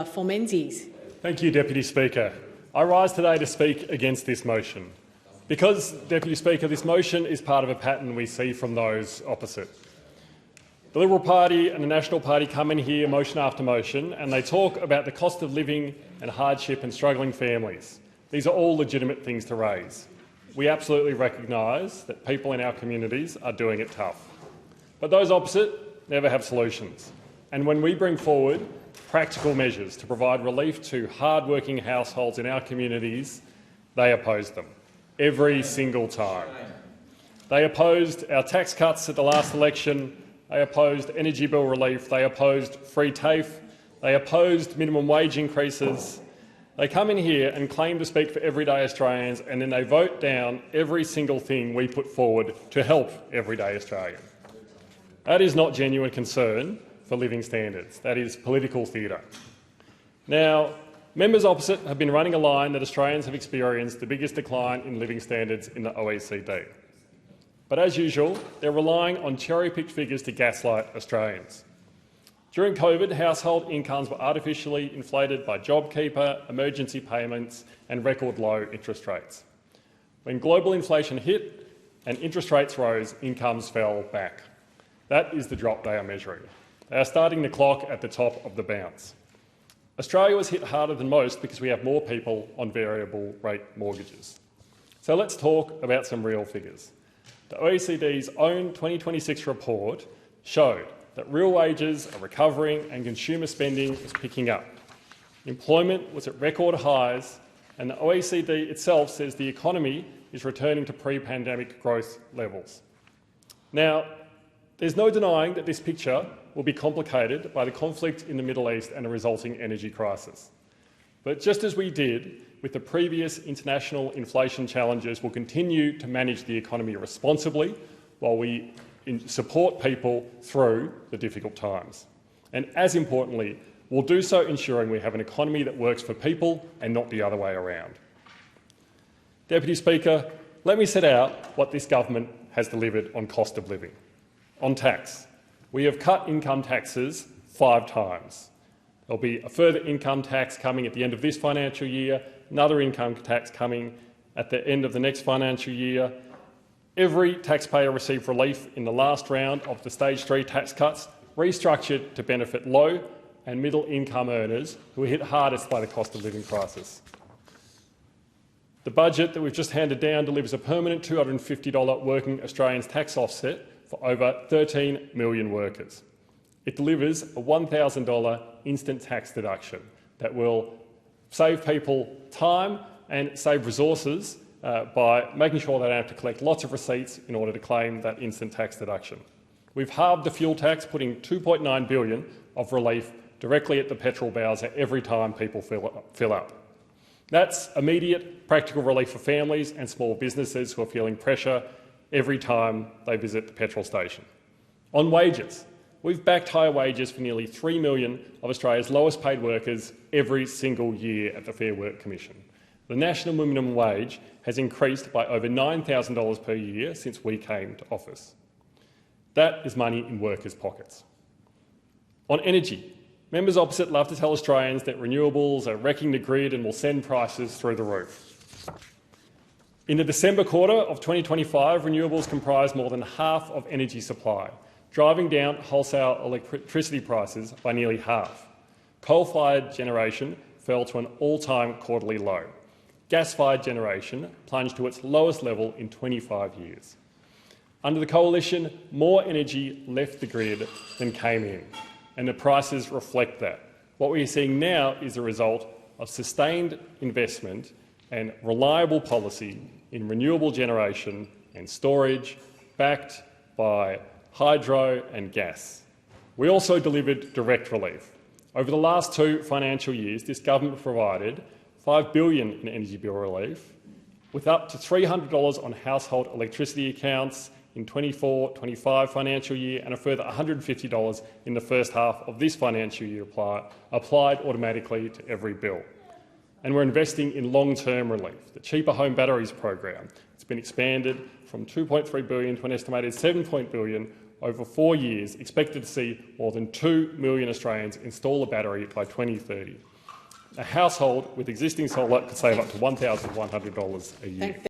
For Menzies. Thank you, Deputy Speaker. I rise today to speak against this motion. Because, Deputy Speaker, this motion is part of a pattern we see from those opposite. The Liberal Party and the National Party come in here motion after motion and they talk about the cost of living and hardship and struggling families. These are all legitimate things to raise. We absolutely recognise that people in our communities are doing it tough. But those opposite never have solutions. And when we bring forward practical measures to provide relief to hard-working households in our communities, they oppose them every single time. They opposed our tax cuts at the last election, they opposed energy bill relief, they opposed free TAFE, they opposed minimum wage increases. They come in here and claim to speak for everyday Australians, and then they vote down every single thing we put forward to help everyday Australian. That is not genuine concern for living standards. That is political theatre. Now, members opposite have been running a line that Australians have experienced the biggest decline in living standards in the OECD. But as usual, they're relying on cherry-picked figures to gaslight Australians. During COVID, household incomes were artificially inflated by JobKeeper, emergency payments and record low interest rates. When global inflation hit and interest rates rose, incomes fell back. That is the drop they are measuring. They are starting the clock at the top of the bounce. Australia was hit harder than most because we have more people on variable rate mortgages. So let's talk about some real figures. The OECD's own 2026 report showed that real wages are recovering and consumer spending is picking up. Employment was at record highs, and the OECD itself says the economy is returning to pre-pandemic growth levels. Now, there's no denying that this picture will be complicated by the conflict in the Middle East and a resulting energy crisis. But just as we did with the previous international inflation challenges, we'll continue to manage the economy responsibly while we support people through the difficult times. And as importantly, we'll do so ensuring we have an economy that works for people and not the other way around. Deputy Speaker, let me set out what this government has delivered on cost of living. On tax, we have cut income taxes 5 times. There'll be a further income tax coming at the end of this financial year, another income tax coming at the end of the next financial year. Every taxpayer received relief in the last round of the Stage 3 tax cuts, restructured to benefit low and middle income earners who were hit hardest by the cost of living crisis. The budget that we've just handed down delivers a permanent $250 working Australians tax offset for over 13 million workers. It delivers a $1,000 instant tax deduction that will save people time and save resources by making sure they don't have to collect lots of receipts in order to claim that instant tax deduction. We've halved the fuel tax, putting $2.9 billion of relief directly at the petrol bowser every time people fill up. That's immediate practical relief for families and small businesses who are feeling pressure every time they visit the petrol station. On wages, we've backed higher wages for nearly 3 million of Australia's lowest paid workers every single year at the Fair Work Commission. The national minimum wage has increased by over $9,000 per year since we came to office. That is money in workers' pockets. On energy, members opposite love to tell Australians that renewables are wrecking the grid and will send prices through the roof. In the December quarter of 2025, renewables comprise more than half of energy supply, driving down wholesale electricity prices by nearly half. Coal-fired generation fell to an all-time quarterly low. Gas-fired generation plunged to its lowest level in 25 years. Under the Coalition, more energy left the grid than came in, and the prices reflect that. What we are seeing now is the result of sustained investment and reliable policy in renewable generation and storage, backed by hydro and gas. We also delivered direct relief. Over the last 2 financial years, this government provided $5 billion in energy bill relief, with up to $300 on household electricity accounts in 24-25 financial year and a further $150 in the first half of this financial year applied automatically to every bill. And we're investing in long-term relief. The Cheaper Home Batteries program, it's been expanded from $2.3 billion to an estimated $7 billion over 4 years, expected to see more than 2 million Australians install a battery by 2030. A household with existing solar could save up to $1,100 a year.